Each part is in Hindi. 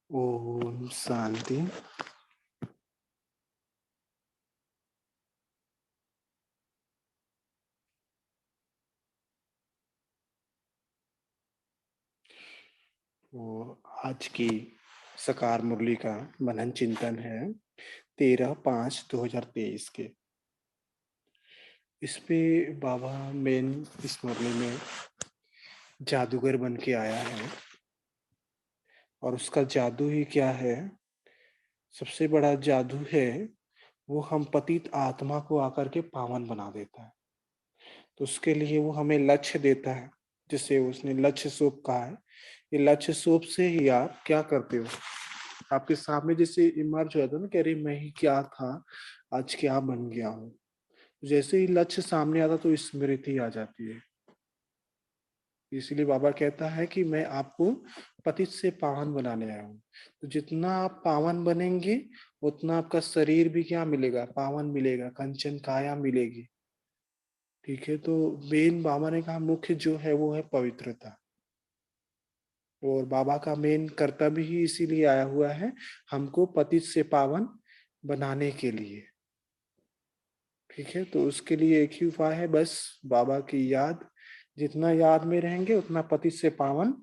ओम शांति। वो आज की सकार मुरली का मनन चिंतन है 13/5/2023 के। इस पे बाबा मेन इस मुरली में जादूगर बन के आया है और उसका जादू ही क्या है। सबसे बड़ा जादू है वो हम पतित आत्मा को आकर के पावन बना देता है। तो उसके लिए वो हमें लक्ष्य देता है, जिसे उसने लक्ष्य सोप कहा है। ये लक्ष्य सोप से ही आप क्या करते हो, आपके सामने जैसे इमर्ज हो जाता है ना कि अरे मैं ही क्या था, आज क्या बन गया हूँ। जैसे ही लक्ष्य सामने आता तो स्मृति आ जाती है। इसलिए बाबा कहता है कि मैं आपको पतित से पावन बनाने आया हूँ। तो जितना आप पावन बनेंगे उतना आपका शरीर भी क्या मिलेगा, पावन मिलेगा, कंचन काया मिलेगी। ठीक है, तो मेन बाबा ने कहा मुख्य जो है वो है पवित्रता। और बाबा का मेन कर्तव्य ही इसीलिए आया हुआ है, हमको पतित से पावन बनाने के लिए। ठीक है, तो उसके लिए एक ही उपाय है, बस बाबा की याद। जितना याद में रहेंगे उतना पतित से पावन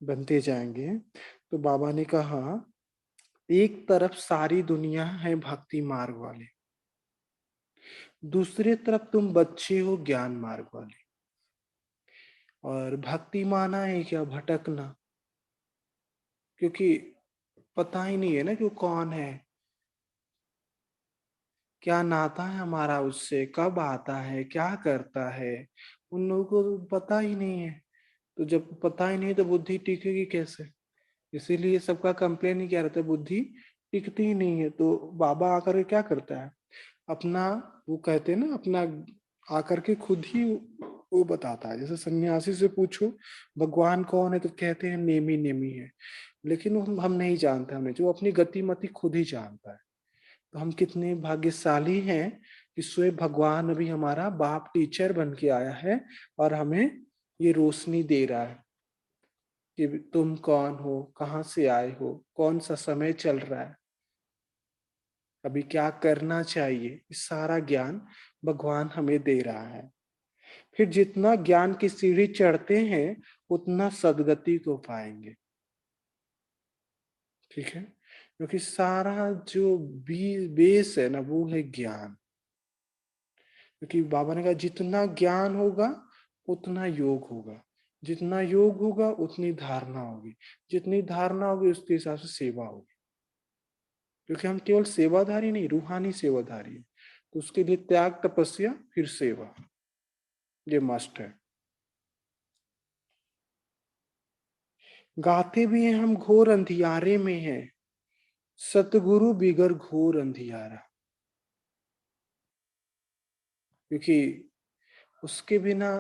बनते जाएंगे। तो बाबा ने कहा एक तरफ सारी दुनिया है भक्ति मार्ग वाले, दूसरी तरफ तुम बच्चे हो ज्ञान मार्ग वाले। और भक्ति माना है क्या, भटकना, क्योंकि पता ही नहीं है ना कि वो कौन है, क्या नाता है हमारा उससे, कब आता है, क्या करता है, उन लोगों को तो पता ही नहीं है। तो जब पता ही नहीं तो बुद्धि टिकेगी कैसे। इसीलिए सबका कंप्लेन ही क्या रहता है, बुद्धि टिकती ही नहीं है। तो बाबा आकर के क्या करता है, अपना, वो कहते हैं ना, अपना आकर के खुद ही वो बताता है। जैसे सन्यासी से पूछो भगवान कौन है तो कहते हैं नेमी नेमी है, लेकिन वो हम नहीं जानते, हमें जो अपनी गति मति खुद ही जानता है। तो हम कितने भाग्यशाली हैं कि स्वयं भगवान अभी हमारा बाप टीचर बन के आया है और हमें ये रोशनी दे रहा है कि तुम कौन हो, कहाँ से आए हो, कौन सा समय चल रहा है, अभी क्या करना चाहिए। इस सारा ज्ञान भगवान हमें दे रहा है। फिर जितना ज्ञान की सीढ़ी चढ़ते हैं उतना सदगति को पाएंगे। ठीक है, क्योंकि सारा जो बेस है ना वो है ज्ञान। क्योंकि बाबा ने कहा जितना ज्ञान होगा उतना योग होगा, जितना योग होगा उतनी धारणा होगी, जितनी धारणा होगी उसके हिसाब से सेवा होगी। क्योंकि हम केवल सेवाधारी नहीं, रूहानी सेवाधारी है। तो उसके लिए त्याग, तपस्या, फिर सेवा, ये मस्ट है। गाते भी हैं हम घोर अंधियारे में है, सतगुरु बिगर घोर अंधियारा। क्योंकि उसके बिना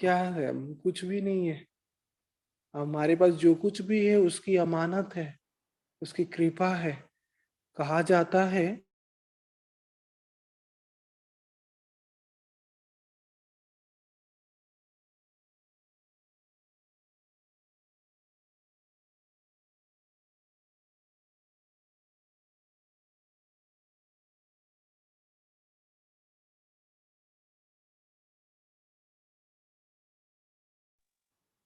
क्या है, कुछ भी नहीं है। हमारे पास जो कुछ भी है उसकी अमानत है, उसकी कृपा है। कहा जाता है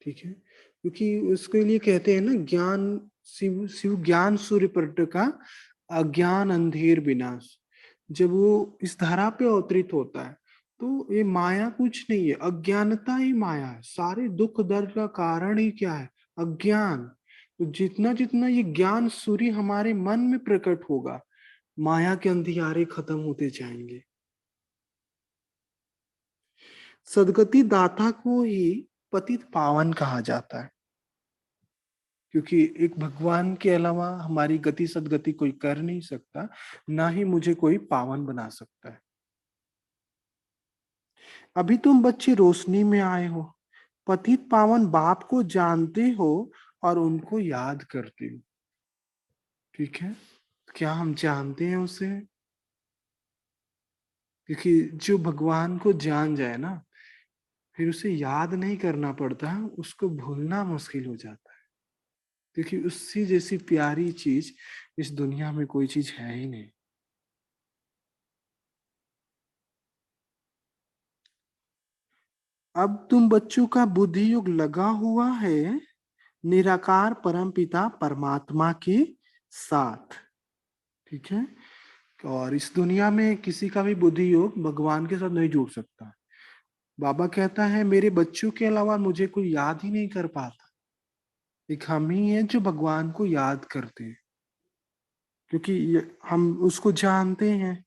ठीक है, क्योंकि उसके लिए कहते हैं ना, ज्ञान शिव शिव ज्ञान सूर्य प्रकाश, अज्ञान अंधेर विनाश। जब वो इस धरा पे अवतरित होता है तो ये माया कुछ नहीं है, अज्ञानता ही माया है। सारे दुख दर्द का कारण ही क्या है, अज्ञान। तो जितना जितना ये ज्ञान सूर्य हमारे मन में प्रकट होगा, माया के अंधियारे खत्म होते जाएंगे। सदगति दाता को ही पतित पावन कहा जाता है, क्योंकि एक भगवान के अलावा हमारी गति सदगति कोई कर नहीं सकता, ना ही मुझे कोई पावन बना सकता है। अभी तुम बच्चे रोशनी में आए हो, पतित पावन बाप को जानते हो और उनको याद करते हो। ठीक है, क्या हम जानते हैं उसे? क्योंकि जो भगवान को जान जाए ना, फिर उसे याद नहीं करना पड़ता, उसको भूलना मुश्किल हो जाता है। क्योंकि उससे जैसी प्यारी चीज इस दुनिया में कोई चीज है ही नहीं। अब तुम बच्चों का बुद्धि योग लगा हुआ है निराकार परमपिता परमात्मा के साथ। ठीक है। और इस दुनिया में किसी का भी बुद्धि योग भगवान के साथ नहीं जुड़ सकता। बाबा कहता है मेरे बच्चों के अलावा मुझे कोई याद ही नहीं कर पाता। एक हम ही हैं जो भगवान को याद करते हैं, क्योंकि हम उसको जानते हैं।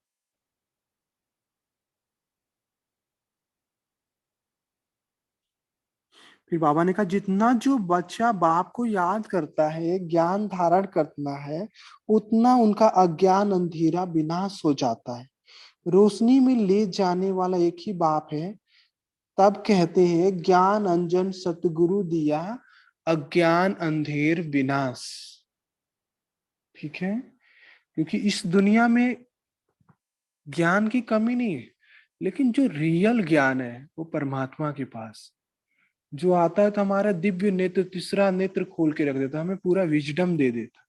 फिर बाबा ने कहा जितना जो बच्चा बाप को याद करता है, ज्ञान धारण करता है, उतना उनका अज्ञान अंधेरा विनाश हो जाता है। रोशनी में ले जाने वाला एक ही बाप है। तब कहते हैं ज्ञान अंजन सतगुरु दिया, अज्ञान अंधेर विनाश। ठीक है। क्योंकि इस दुनिया में ज्ञान की कमी नहीं है, लेकिन जो रियल ज्ञान है वो परमात्मा के पास जो आता है, तो हमारा दिव्य नेत्र, तीसरा नेत्र खोल के रख देता, हमें पूरा विजडम दे देता।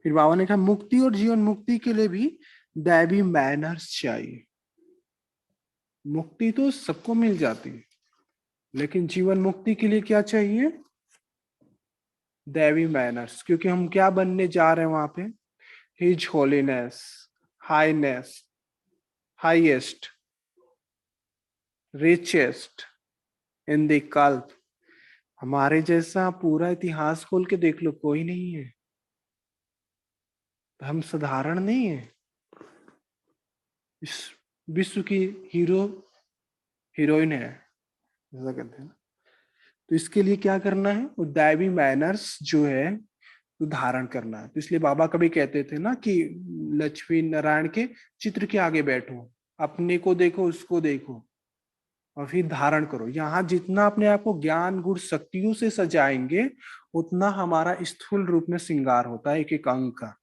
फिर बाबा ने कहा मुक्ति और जीवन मुक्ति के लिए भी दैवी मैनर्स चाहिए। मुक्ति तो सबको मिल जाती है, लेकिन जीवन मुक्ति के लिए क्या चाहिए? दैवी मैनर्स। क्योंकि हम क्या बनने जा रहे हैं वहां पे? His holiness, Highness, highest, richest in the कल्प। हमारे जैसा पूरा इतिहास खोल के देख लो, कोई नहीं है। हम साधारण नहीं है। इस विश्व की हीरो हीरोइन है, ऐसा कहते हैं। तो इसके लिए क्या करना है? वो दैवी मैनर्स जो है वो धारण करना है। तो इसलिए बाबा कभी कहते थे ना कि लक्ष्मी नारायण के चित्र के आगे बैठो, अपने को देखो, उसको देखो, और फिर धारण करो। यहाँ जितना अपने आप को ज्ञान गुण शक्तियों से सजाएंगे, उतना हमारा स्थूल रूप में श्रृंगार होता है एक एक अंग का।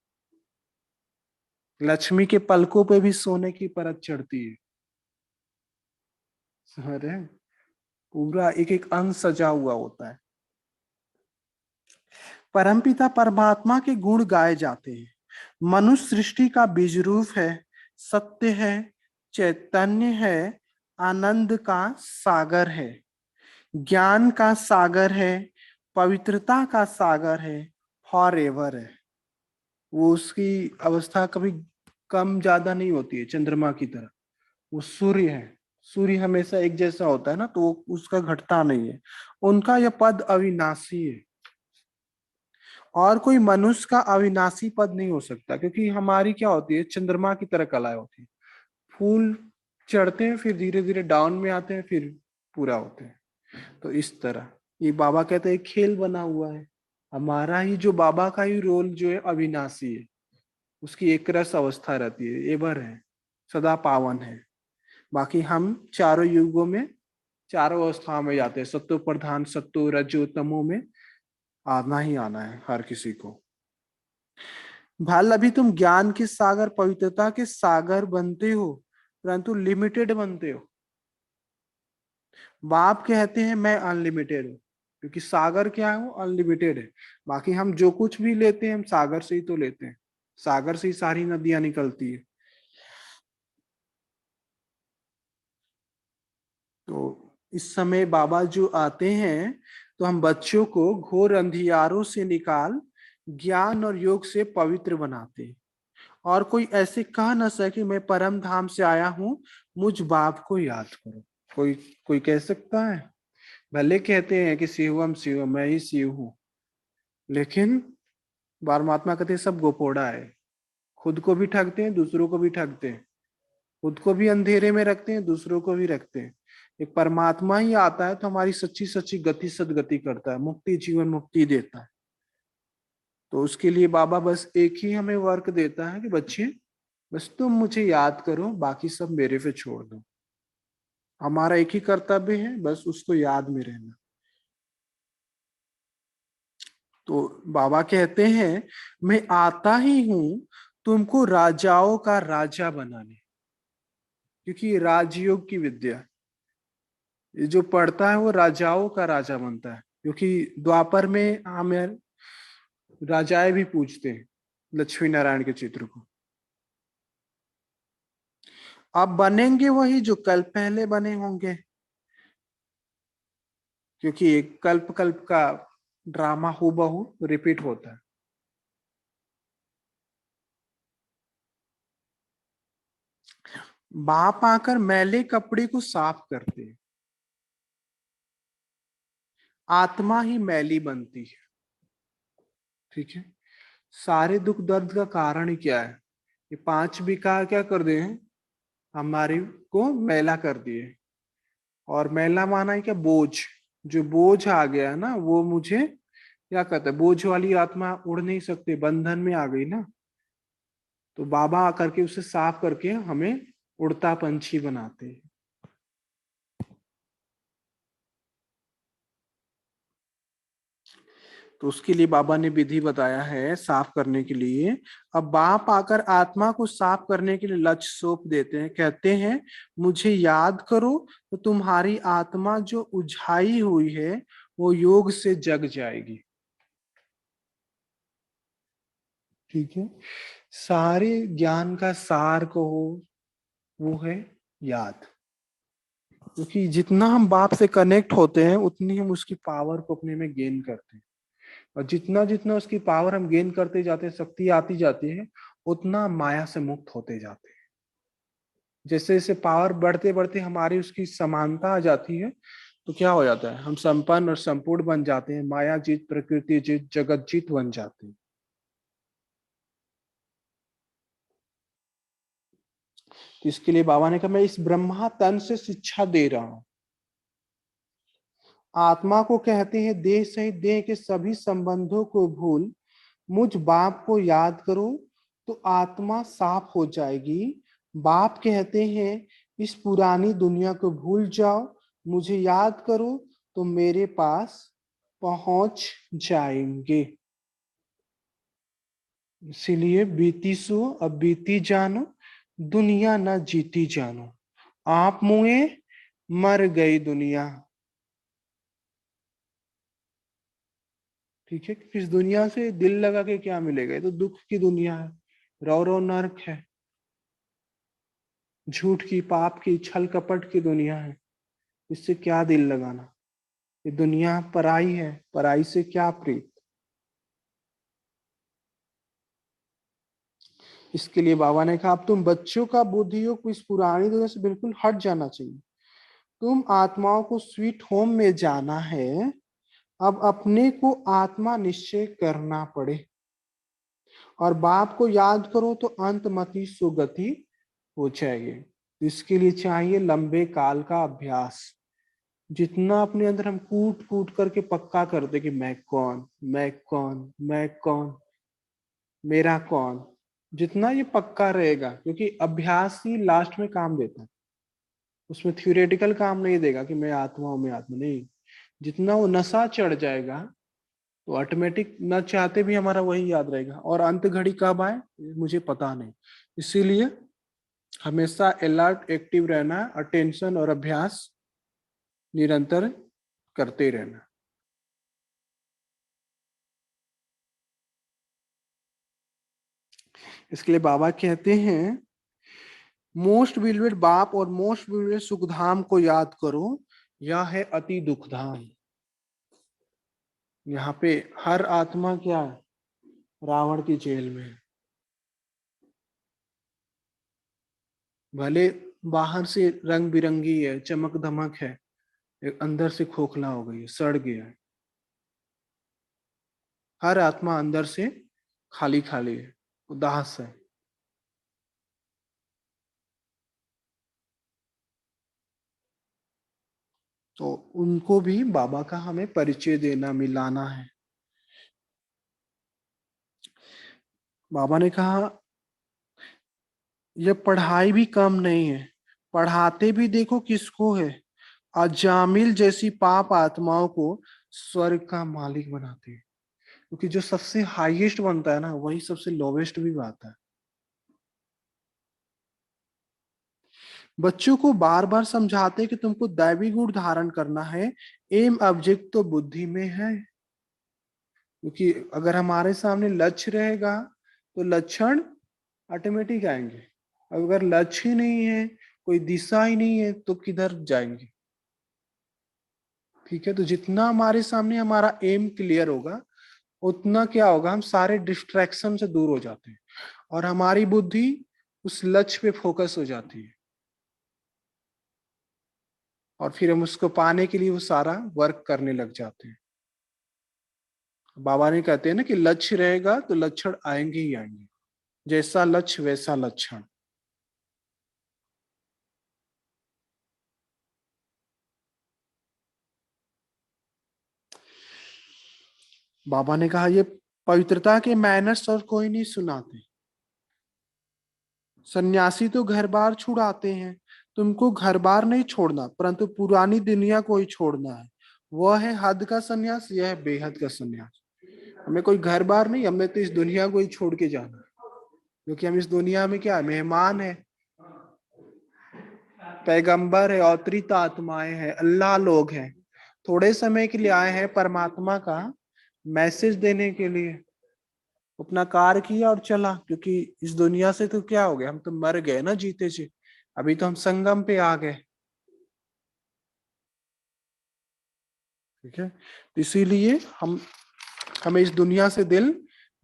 लक्ष्मी के पलकों पे भी सोने की परत चढ़ती है। अरे पूरा एक एक अंग सजा हुआ होता है। परमपिता परमात्मा के गुण गाए जाते हैं। मनुष्य सृष्टि का बीज रूप है, सत्य है, चैतन्य है, आनंद का सागर है, ज्ञान का सागर है, पवित्रता का सागर है, फॉर एवर है। वो उसकी अवस्था कभी कम ज्यादा नहीं होती है, चंद्रमा की तरह। वो सूर्य है। सूर्य हमेशा एक जैसा होता है ना, तो वो उसका घटता नहीं है। उनका यह पद अविनाशी है। और कोई मनुष्य का अविनाशी पद नहीं हो सकता, क्योंकि हमारी क्या होती है, चंद्रमा की तरह कलाएं होती है। फूल चढ़ते हैं, फिर धीरे धीरे डाउन में आते हैं, फिर पूरा होते हैं। तो इस तरह ये बाबा कहते हैं खेल बना हुआ है। हमारा ही जो बाबा का ही रोल जो है अविनाशी है। उसकी एक रस अवस्था रहती है, एवर है, सदा पावन है। बाकी हम चारों युगों में, चारों अवस्थाओं में जाते हैं। सत्व प्रधान, सत्व रजो तमो में आना ही आना है हर किसी को। भाल अभी तुम ज्ञान के सागर, पवित्रता के सागर बनते हो, परंतु लिमिटेड बनते हो। बाप कहते हैं मैं अनलिमिटेड हूँ, क्योंकि सागर क्या है? वो अनलिमिटेड है। बाकी हम जो कुछ भी लेते हैं, हम सागर से ही तो लेते हैं। सागर से ही सारी नदियां निकलती है। तो इस समय बाबा जो आते हैं, तो हम बच्चों को घोर अंधियारों से निकाल ज्ञान और योग से पवित्र बनाते हैं। और कोई ऐसे कह न सके मैं परम धाम से आया हूं, मुझ बाप को याद करो। कोई कोई कह सकता है? भले कहते हैं कि शिवम शिवम, मैं ही शिव हूं, लेकिन परमात्मा कहते हैं सब गोपोड़ा है। खुद को भी ठगते हैं, दूसरों को भी ठगते हैं। खुद को भी अंधेरे में रखते हैं, दूसरों को भी रखते हैं। एक परमात्मा ही आता है तो हमारी सच्ची सच्ची गति सदगति करता है, मुक्ति जीवन मुक्ति देता है। तो उसके लिए बाबा बस एक ही हमें वर्क देता है कि बच्चे बस तुम मुझे याद करो, बाकी सब मेरे पे छोड़ दो। हमारा एक ही कर्तव्य है, बस उसको याद में रहना। तो बाबा कहते हैं मैं आता ही हूं तुमको राजाओं का राजा बनाने, क्योंकि ये राजयोग की विद्या। ये जो पढ़ता है वो राजाओं का राजा बनता है, क्योंकि द्वापर में हमें राजाएं भी पूजते हैं लक्ष्मी नारायण के चित्र को। अब बनेंगे वही जो कल पहले बने होंगे, क्योंकि एक कल्प कल्प का ड्रामा हूबहू रिपीट होता है। बाप आकर मैले कपड़े को साफ करते हैं, आत्मा ही मैली बनती है। ठीक है, सारे दुख दर्द का कारण ही क्या है? ये पांच विकार क्या कर दिए हैं? हमारी को मैला कर दिए। और मैला माना है क्या? बोझ। जो बोझ आ गया है ना, वो मुझे क्या कहता है? बोझ वाली आत्मा उड़ नहीं सकती, बंधन में आ गई ना। तो बाबा आकर के उसे साफ करके हमें उड़ता पंछी बनाते हैं। तो उसके लिए बाबा ने विधि बताया है साफ करने के लिए। अब बाप आकर आत्मा को साफ करने के लिए लक्ष्य सौंप देते हैं, कहते हैं मुझे याद करो तो तुम्हारी आत्मा जो उझाई हुई है वो योग से जग जाएगी। ठीक है, सारे ज्ञान का सार को वो है याद। क्योंकि जितना हम बाप से कनेक्ट होते हैं उतनी हम उसकी पावर को अपने में गेन करते हैं। और जितना जितना उसकी पावर हम गेन करते जाते हैं, शक्ति आती जाती है, उतना माया से मुक्त होते जाते हैं। जैसे जैसे पावर बढ़ते बढ़ते हमारी उसकी समानता आ जाती है, तो क्या हो जाता है? हम संपन्न और संपूर्ण बन जाते हैं, माया जीत, प्रकृति जीत, जगत जीत बन जाते हैं। तो इसके लिए बाबा ने कहा मैं इस ब्रह्मा तन से शिक्षा दे रहा हूं। आत्मा को कहते हैं देह सहित देह के सभी संबंधों को भूल मुझ बाप को याद करो तो आत्मा साफ हो जाएगी। बाप कहते हैं इस पुरानी दुनिया को भूल जाओ, मुझे याद करो तो मेरे पास पहुंच जाएंगे। इसीलिए बीती सो अब बीती जानो, दुनिया न जीती जानो। आप मुए मर गई दुनिया। ठीक है, इस दुनिया से दिल लगा के क्या मिलेगा? ये तो दुख की दुनिया है, रौ रौ नर्क है, झूठ की, पाप की, छल कपट की दुनिया है। इससे क्या दिल लगाना? ये दुनिया पराई है, पराई से क्या प्रीत। इसके लिए बाबा ने कहा अब तुम बच्चों का बुद्धि हो, इस पुरानी दुनिया से बिल्कुल हट जाना चाहिए। तुम आत्माओं को स्वीट होम में जाना है। अब अपने को आत्मा निश्चय करना पड़े और बाप को याद करो तो अंत मति सुगति हो जाएगी। इसके लिए चाहिए लंबे काल का अभ्यास। जितना अपने अंदर हम कूट कूट करके पक्का कर दे कि मैं कौन, मैं कौन, मैं कौन, मेरा कौन, जितना ये पक्का रहेगा, क्योंकि अभ्यास ही लास्ट में काम देता है। उसमें थ्योरेटिकल काम नहीं देगा कि मैं आत्मा हूं, मैं आत्मा नहीं। जितना वो नशा चढ़ जाएगा तो ऑटोमेटिक न चाहते भी हमारा वही याद रहेगा। और अंत घड़ी कब आए मुझे पता नहीं। इसीलिए हमेशा अलर्ट, एक्टिव रहना, अटेंशन और अभ्यास निरंतर करते रहना। इसके लिए बाबा कहते हैं मोस्ट बिलवेड बाप और मोस्ट बिलवेड सुखधाम को याद करो, यह है अति दुखधाम। यहाँ पे हर आत्मा क्या है? रावण की जेल में है। भले बाहर से रंग बिरंगी है, चमक धमक है, एक अंदर से खोखला हो गई है, सड़ गया है। हर आत्मा अंदर से खाली खाली है, उदास है। तो उनको भी बाबा का हमें परिचय देना, मिलाना है। बाबा ने कहा यह पढ़ाई भी कम नहीं है, पढ़ाते भी देखो किसको है। अजामिल जैसी पाप आत्माओं को स्वर्ग का मालिक बनाते हैं। क्योंकि जो सबसे हाईएस्ट बनता है ना, वही सबसे लोवेस्ट भी आता है। बच्चों को बार बार समझाते हैं कि तुमको दैवी गुण धारण करना है, एम ऑब्जेक्ट तो बुद्धि में है। क्योंकि अगर हमारे सामने लक्ष्य रहेगा तो लक्षण ऑटोमेटिक आएंगे। अगर लक्ष्य ही नहीं है, कोई दिशा ही नहीं है, तो किधर जाएंगे? ठीक है, तो जितना हमारे सामने हमारा एम क्लियर होगा, उतना क्या होगा, हम सारे डिस्ट्रैक्शन से दूर हो जाते हैं और हमारी बुद्धि उस लक्ष्य पे फोकस हो जाती है, और फिर हम उसको पाने के लिए वो सारा वर्क करने लग जाते हैं। बाबा ने कहते हैं ना कि लक्ष्य रहेगा तो लक्षण आएंगे ही आएंगे, जैसा लक्ष्य वैसा लक्षण। बाबा ने कहा ये पवित्रता के मैनर्स और कोई नहीं सुनाते। सन्यासी तो घर बार छुड़ाते हैं, तुमको घर बार नहीं छोड़ना, परंतु पुरानी दुनिया को ही छोड़ना है। वह है हद का सन्यास, यह है बेहद का सन्यास। हमें कोई घर बार नहीं, हमें तो इस दुनिया को ही छोड़ के जाना है, क्योंकि हम इस दुनिया में क्या है, मेहमान है, पैगंबर है, अवतरित आत्माएं हैं, अल्लाह लोग हैं। थोड़े समय के लिए आए हैं परमात्मा का मैसेज देने के लिए, अपना कार्य किया और चला। क्योंकि इस दुनिया से तो क्या हो गया, हम तो मर गए ना जीते जी, अभी तो हम संगम पे आ गए। ठीक है, तो इसीलिए हम हमें इस दुनिया से दिल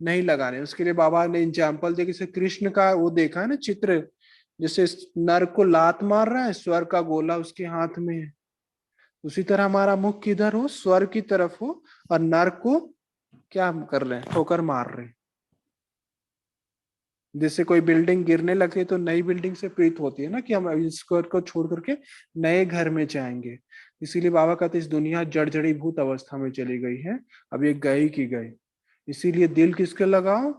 नहीं लगाने। उसके लिए बाबा ने एग्जाम्पल दिया, जैसे कृष्ण का वो देखा है ना चित्र, जैसे नर को लात मार रहा है, स्वर्ग का गोला उसके हाथ में है। उसी तरह हमारा मुख किधर हो, स्वर्ग की तरफ हो, और नर को क्या कर रहे हैं, ठोकर मार रहे हैं। जैसे कोई बिल्डिंग गिरने लगती है तो नई बिल्डिंग से प्रीत होती है ना, कि हम इस घर को छोड़ करके नए घर में जाएंगे। इसीलिए बाबा कहते इस दुनिया जर्जरीभूत अवस्था में चली गई है, अब ये गई की गई। इसीलिए दिल किसके लगाओ,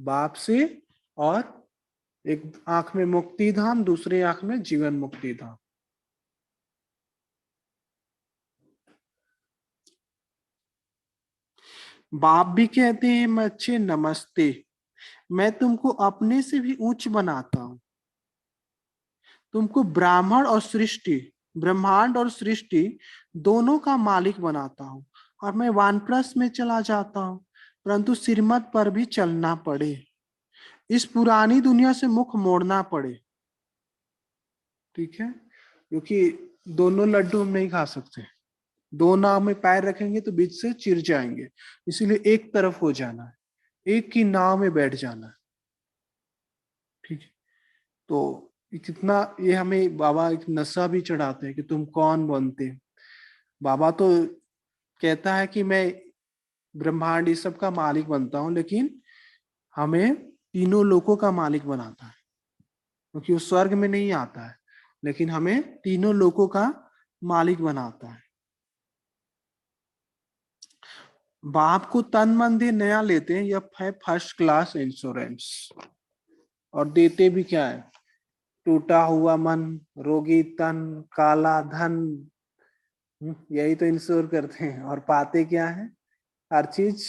बाप से, और एक आंख में मुक्ति धाम, दूसरी आंख में जीवन मुक्ति धाम। बाप भी कहते हैं बच्चे नमस्ते, मैं तुमको अपने से भी उच्च बनाता हूं, तुमको ब्राह्मण और सृष्टि, ब्रह्मांड और सृष्टि दोनों का मालिक बनाता हूं, और मैं वानप्रस्थ में चला जाता हूं, परंतु सिरमत पर भी चलना पड़े, इस पुरानी दुनिया से मुख मोड़ना पड़े। ठीक है, क्योंकि दोनों लड्डू हम नहीं खा सकते, दो नाव में पैर रखेंगे तो बीच से चिर जाएंगे। इसीलिए एक तरफ हो जाना है, एक ही नाव में बैठ जाना है। ठीक है, तो कितना ये हमें बाबा एक नशा भी चढ़ाते हैं कि तुम कौन बनते। बाबा तो कहता है कि मैं ब्रह्मांड इस सब का मालिक बनता हूं, लेकिन हमें तीनों लोकों का मालिक बनाता है, क्योंकि वो स्वर्ग में नहीं आता है, लेकिन हमें तीनों लोकों का मालिक बनाता है। बाप को तन मन धन नया लेते हैं, यह है फर्स्ट क्लास इंश्योरेंस। और देते भी क्या है, टूटा हुआ मन, रोगी तन, काला धन, यही तो इंश्योर करते हैं। और पाते क्या है, हर चीज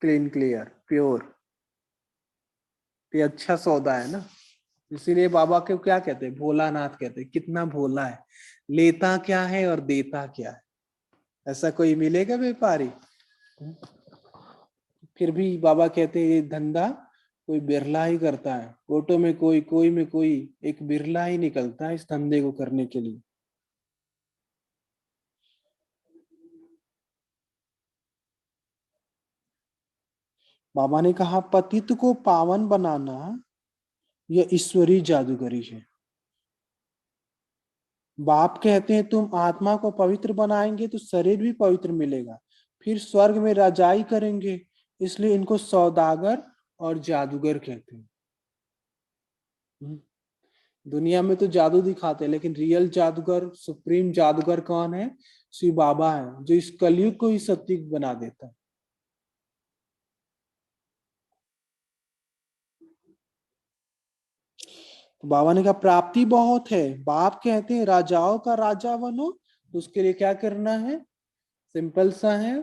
क्लीन क्लियर प्योर। ये अच्छा सौदा है ना। इसीलिए बाबा को क्या कहते हैं, भोलानाथ कहते हैं। कितना भोला है, लेता क्या है और देता क्या है, ऐसा कोई मिलेगा व्यापारी? फिर भी बाबा कहते हैं ये धंधा कोई बिरला ही करता है, कोटो में कोई, कोई में कोई, एक बिरला ही निकलता है इस धंधे को करने के लिए। बाबा ने कहा पतित को पावन बनाना यह ईश्वरी जादूगरी है। बाप कहते हैं तुम आत्मा को पवित्र बनाएंगे तो शरीर भी पवित्र मिलेगा, फिर स्वर्ग में राजाई करेंगे। इसलिए इनको सौदागर और जादूगर कहते हैं। हम्म। दुनिया में तो जादू दिखाते हैं, लेकिन रियल जादूगर, सुप्रीम जादूगर कौन है? शिव बाबा है, जो इस कलयुग को ही सत्य बना देता है। तो बाबा ने कहा प्राप्ति बहुत है। बाप कहते हैं राजाओं का राजा बनो, तो उसके लिए क्या करना है? सिंपल सा है,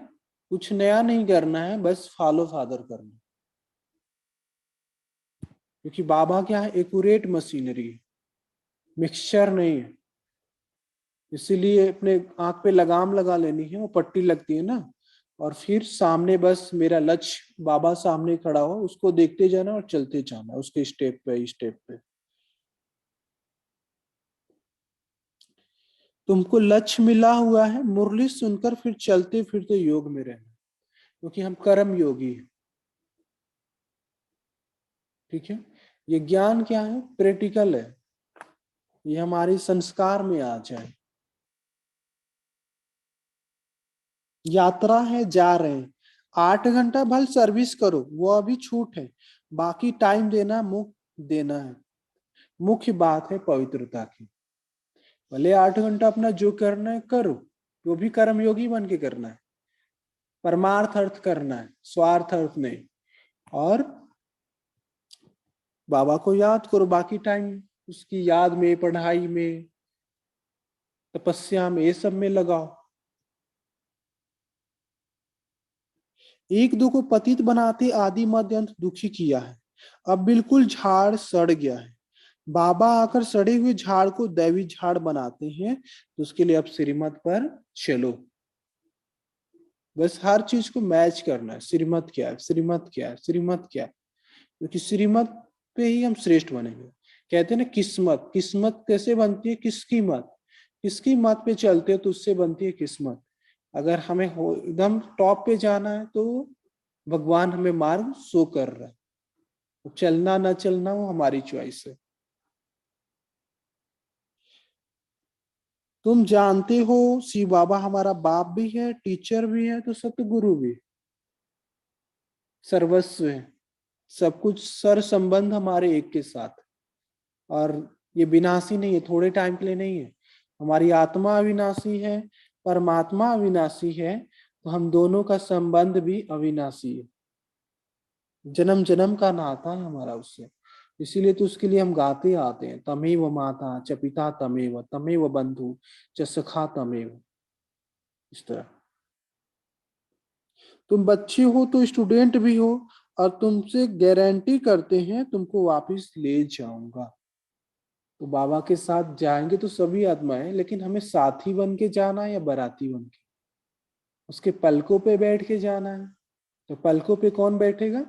कुछ नया नहीं करना है, बस फॉलो फादर करना। क्योंकि बाबा क्या है, एक्यूरेट मशीनरी है। मिक्सचर नहीं है। इसीलिए अपने आंख पे लगाम लगा लेनी है, वो पट्टी लगती है ना, और फिर सामने बस मेरा लक्ष्य बाबा सामने खड़ा हो, उसको देखते जाना और चलते जाना उसके स्टेप पे स्टेप पे। तुमको लक्ष्य मिला हुआ है, मुरली सुनकर फिर चलते फिरते योग में रहना, क्योंकि हम कर्म योगी हैं। ठीक है, ये ज्ञान क्या है, प्रैक्टिकल है, ये हमारे संस्कार में आ जाए। यात्रा है, जा रहे हैं, 8 घंटा भले सर्विस करो, वो अभी छूट है, बाकी टाइम देना मुक्त देना है। मुख्य बात है पवित्रता की। भले 8 घंटा अपना जो करना है करो, वो भी कर्म योगी बन के करना है, परमार्थ अर्थ करना है, स्वार्थ अर्थ नहीं। और बाबा को याद करो, बाकी टाइम उसकी याद में, पढ़ाई में, तपस्या में, ये सब में लगाओ। एक दो को पतित बनाते आदि मध्य अंत दुखी किया है, अब बिल्कुल झाड़ सड़ गया है। बाबा आकर सड़े हुए झाड़ को दैवी झाड़ बनाते हैं, तो उसके लिए अब श्रीमत पर चलो। बस हर चीज को मैच करना है, श्रीमत क्या है, श्रीमत क्या है, श्रीमत क्या है, क्योंकि श्रीमत पे ही हम श्रेष्ठ बनेंगे। कहते हैं ना, किस्मत, किस्मत कैसे बनती है, किसकी मत, किसकी मत पे चलते हो तो उससे बनती है किस्मत। अगर हमें हो एकदम टॉप पे जाना है तो भगवान हमें मार्ग शो कर रहा है, तो चलना ना चलना वो हमारी चॉइस है। तुम जानते हो शिव बाबा हमारा बाप भी है, टीचर भी है, तो सतगुरु भी, सर्वस्व है, सब कुछ सर संबंध हमारे एक के साथ। और ये विनाशी नहीं है, थोड़े टाइम के लिए नहीं है। हमारी आत्मा अविनाशी है, परमात्मा अविनाशी है, तो हम दोनों का संबंध भी अविनाशी है, जन्म जन्म का नाता है हमारा उससे। इसीलिए तो उसके लिए हम गाते आते हैं, तमेव माता च पिता तमेव, तमेव बंधु च सखा तमेव। इस तरह तुम बच्चे हो तो स्टूडेंट भी हो, और तुमसे गारंटी करते हैं तुमको वापस ले जाऊंगा। तो बाबा के साथ जाएंगे तो सभी आत्माएं, लेकिन हमें साथी बन के जाना है या बाराती बन के, उसके पलकों पे बैठ के जाना है। तो पलकों पे कौन बैठेगा,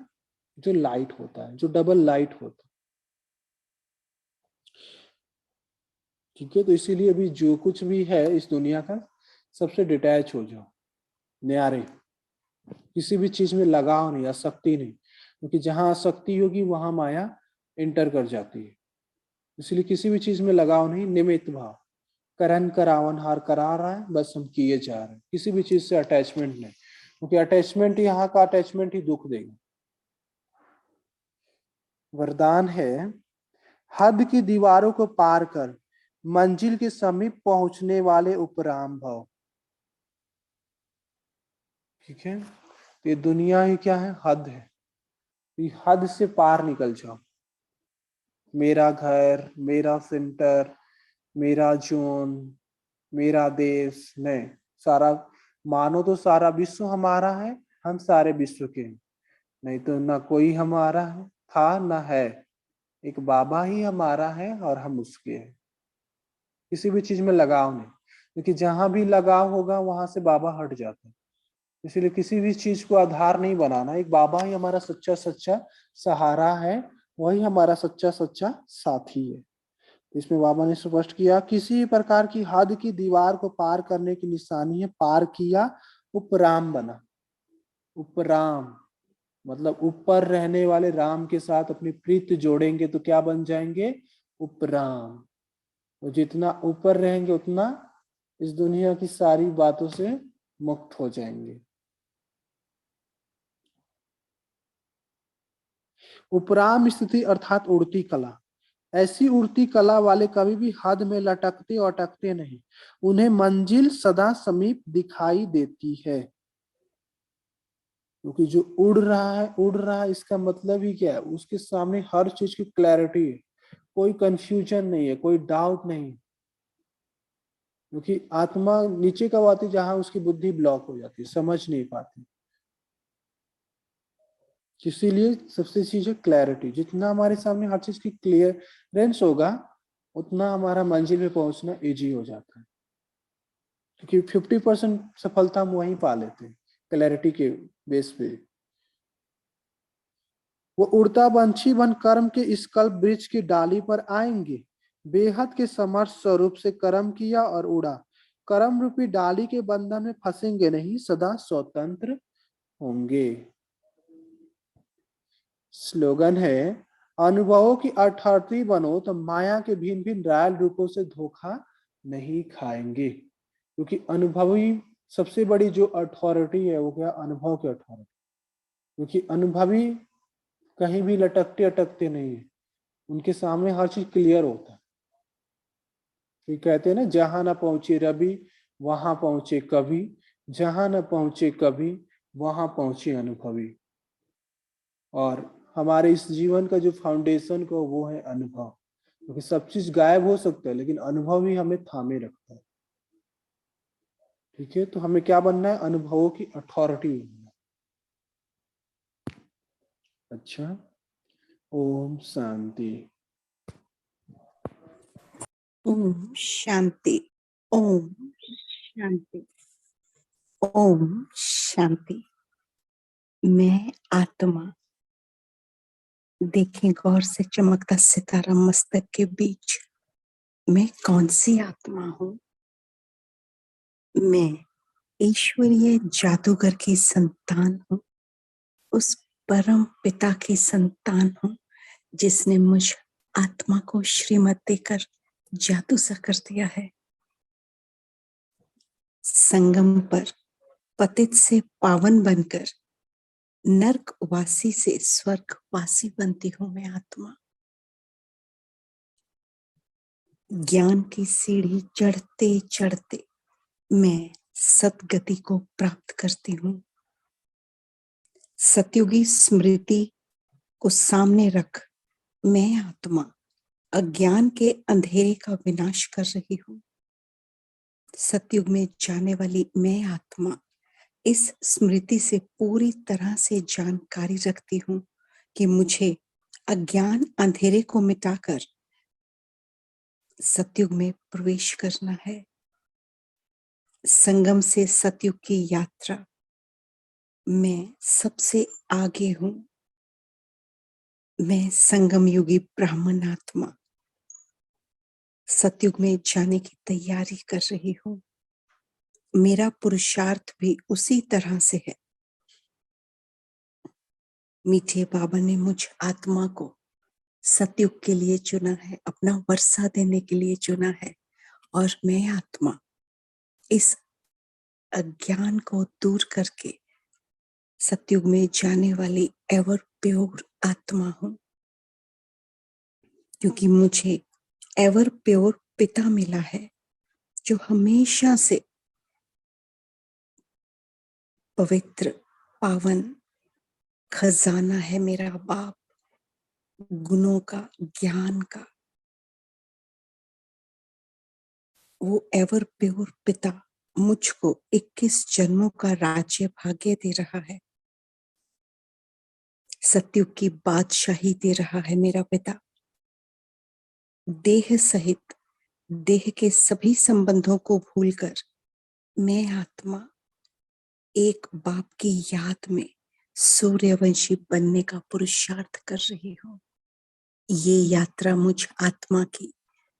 जो लाइट होता है, जो डबल लाइट होता है। ठीक है, तो इसीलिए अभी जो कुछ भी है इस दुनिया का, सबसे डिटैच हो जाओ, न्यारे, किसी भी चीज में लगाव नहीं, आसक्ति नहीं, क्योंकि जहां आसक्ति होगी वहां माया एंटर कर जाती है। इसलिए किसी भी चीज में लगाव नहीं, निमित्त भाव, करण करावन हार करा रहा है, बस हम किए जा रहे हैं, किसी भी चीज से अटैचमेंट नहीं, क्योंकि अटैचमेंट, यहाँ का अटैचमेंट ही दुख देगा। वरदान है, हद की दीवारों को पार कर मंजिल के समीप पहुंचने वाले उपराम भव। ठीक है, तो ये दुनिया ही क्या है, हद है, ये हद से पार निकल जाओ। मेरा घर, मेरा सेंटर, मेरा जोन, मेरा देश नहीं, सारा, मानो तो सारा विश्व हमारा है, हम सारे विश्व के हैं। नहीं तो ना कोई हमारा है, था ना है, एक बाबा ही हमारा है और हम उसके हैं। किसी भी चीज में लगाव नहीं, क्योंकि जहां भी लगाव होगा वहां से बाबा हट जाता है। इसीलिए किसी भी चीज को आधार नहीं बनाना, एक बाबा ही हमारा सच्चा सच्चा सहारा है, वही हमारा सच्चा सच्चा साथी है। इसमें बाबा ने स्पष्ट किया, किसी प्रकार की हद की दीवार को पार करने की निशानी है, पार किया, उपराम बना। उपराम मतलब ऊपर रहने वाले राम के साथ अपनी प्रीत जोड़ेंगे तो क्या बन जाएंगे, उपराम। और जितना ऊपर रहेंगे उतना इस दुनिया की सारी बातों से मुक्त हो जाएंगे। उपराम स्थिति अर्थात उड़ती कला, ऐसी उड़ती कला वाले कभी भी हद में लटकते और अटकते नहीं, उन्हें मंजिल सदा समीप दिखाई देती है। क्योंकि जो उड़ रहा है, उड़ रहा है, इसका मतलब ही क्या है, उसके सामने हर चीज की क्लैरिटी है, कोई कंफ्यूजन नहीं है, कोई डाउट नहीं। क्योंकि आत्मा नीचे कब आती, जहां उसकी बुद्धि ब्लॉक हो जाती है, समझ नहीं पाती। इसीलिए सबसे चीज है क्लैरिटी, जितना हमारे सामने हर चीज की क्लियरेंस होगा, उतना हमारा मंजिल पे पहुंचना इजी हो जाता है, क्योंकि 50% सफलता हम वहीं पा लेते हैं, क्लैरिटी के बेस पे। वो उड़ता पंछी बन कर्म के इस कल्प वृक्ष की डाली पर आएंगे, बेहद के समर्थ स्वरूप से कर्म किया और उड़ा, कर्म रूपी डाली के बंधन में फंसेंगे नहीं, सदा स्वतंत्र होंगे। स्लोगन है, अनुभवों की अथॉरिटी बनो तो माया के भिन्न भिन्न रायल रूपों से धोखा नहीं खाएंगे, क्योंकि अनुभवी सबसे बड़ी जो अथॉरिटी है वो क्या, अनुभव की अथॉरिटी। क्योंकि अनुभवी कहीं भी लटकते अटकते नहीं है, उनके सामने हर चीज क्लियर होता है। ये कहते हैं ना, जहां ना पहुंचे रवि वहां पहुंचे कवि, जहां ना पहुंचे कवि वहां पहुंचे अनुभवी। और हमारे इस जीवन का जो फाउंडेशन को वो है अनुभव, क्योंकि सब चीज गायब हो सकता है लेकिन अनुभव ही हमें थामे रखता है। ठीक है, तो हमें क्या बनना है, अनुभवों की अथॉरिटी बनना है। अच्छा, ओम शांति। ओम शांति। ओम शांति। ओम शांति। मैं आत्मा, देखें गौर से चमकता सितारा मस्तक के बीच। मैं कौन सी आत्मा हूँ? मैं ईश्वरीय जादूगर की संतान हूँ, उस परम पिता की संतान हूँ जिसने मुझ आत्मा को श्रीमत देकर जादू सा कर दिया है। संगम पर पतित से पावन बनकर नर्कवासी से स्वर्गवासी बनती हूँ मैं आत्मा। ज्ञान की सीढ़ी चढ़ते चढ़ते मैं सतगति को प्राप्त करती हूँ। सतयुगी स्मृति को सामने रख मैं आत्मा अज्ञान के अंधेरे का विनाश कर रही हूँ। सतयुग में जाने वाली मैं आत्मा इस स्मृति से पूरी तरह से जानकारी रखती हूँ कि मुझे अज्ञान अंधेरे को मिटाकर सतयुग में प्रवेश करना है। संगम से सतयुग की यात्रा मैं सबसे आगे हूँ। मैं संगम युगी ब्राह्मण आत्मा सतयुग में जाने की तैयारी कर रही हूँ। मेरा पुरुषार्थ भी उसी तरह से है। मीठे बाबा ने मुझ आत्मा को सतयुग के लिए चुना है, अपना वर्षा देने के लिए चुना है, और मैं आत्मा इस अज्ञान को दूर करके सतयुग में जाने वाली एवर प्योर आत्मा हूँ, क्योंकि मुझे एवर प्योर पिता मिला है जो हमेशा से पवित्र पावन खजाना है। मेरा बाप गुणों का, ज्ञान का, वो एवर प्योर पिता मुझको 21 जन्मों का राज्य भाग्य दे रहा है। सतयुग की बादशाही दे रहा है मेरा पिता। देह सहित देह के सभी संबंधों को भूलकर मैं आत्मा एक बाप की याद में सूर्यवंशी बनने का पुरुषार्थ कर रही हूँ। ये यात्रा मुझ आत्मा की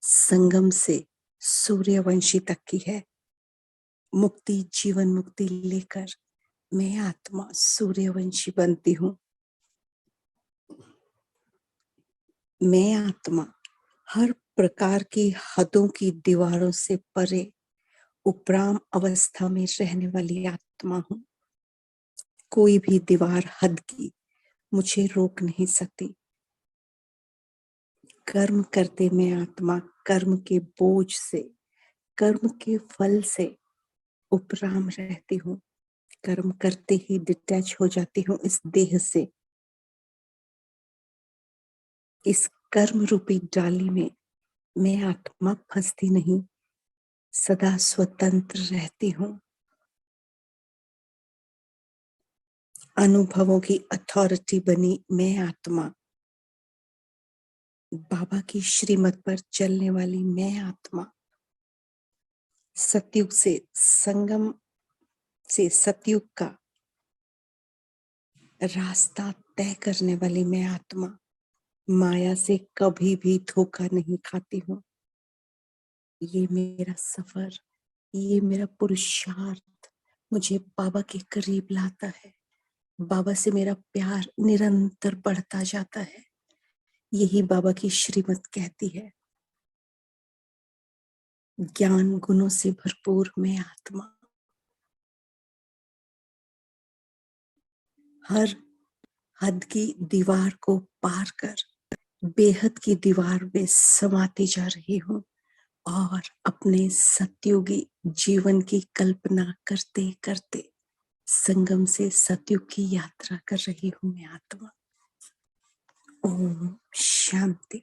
संगम से सूर्यवंशी तक की है। मुक्ति, जीवन मुक्ति लेकर मैं आत्मा सूर्यवंशी बनती हूँ। मैं आत्मा हर प्रकार की हदों की दीवारों से परे उपराम अवस्था में रहने वाली आत्मा हूँ। कोई भी दीवार हद की मुझे रोक नहीं सकती। कर्म करते मैं आत्मा कर्म के बोझ से, कर्म के फल से उपराम रहती हूँ। कर्म करते ही डिटैच हो जाती हूँ इस देह से। इस कर्म रूपी डाली में मैं आत्मा फंसती नहीं, सदा स्वतंत्र रहती हूँ। अनुभवों की अथॉरिटी बनी मैं आत्मा बाबा की श्रीमत पर चलने वाली मैं आत्मा, सतयुग से संगम से सतयुग का रास्ता तय करने वाली मैं आत्मा, माया से कभी भी धोखा नहीं खाती हूँ। ये मेरा सफर, ये मेरा पुरुषार्थ मुझे बाबा के करीब लाता है। बाबा से मेरा प्यार निरंतर बढ़ता जाता है। यही बाबा की श्रीमत कहती है। ज्ञान गुणों से भरपूर मैं आत्मा हर हद की दीवार को पार कर बेहद की दीवार में समाती जा रही हूँ और अपने सतयुगी जीवन की कल्पना करते करते संगम से सतयुग की यात्रा कर रही हूँ मैं आत्मा। ओम शांति।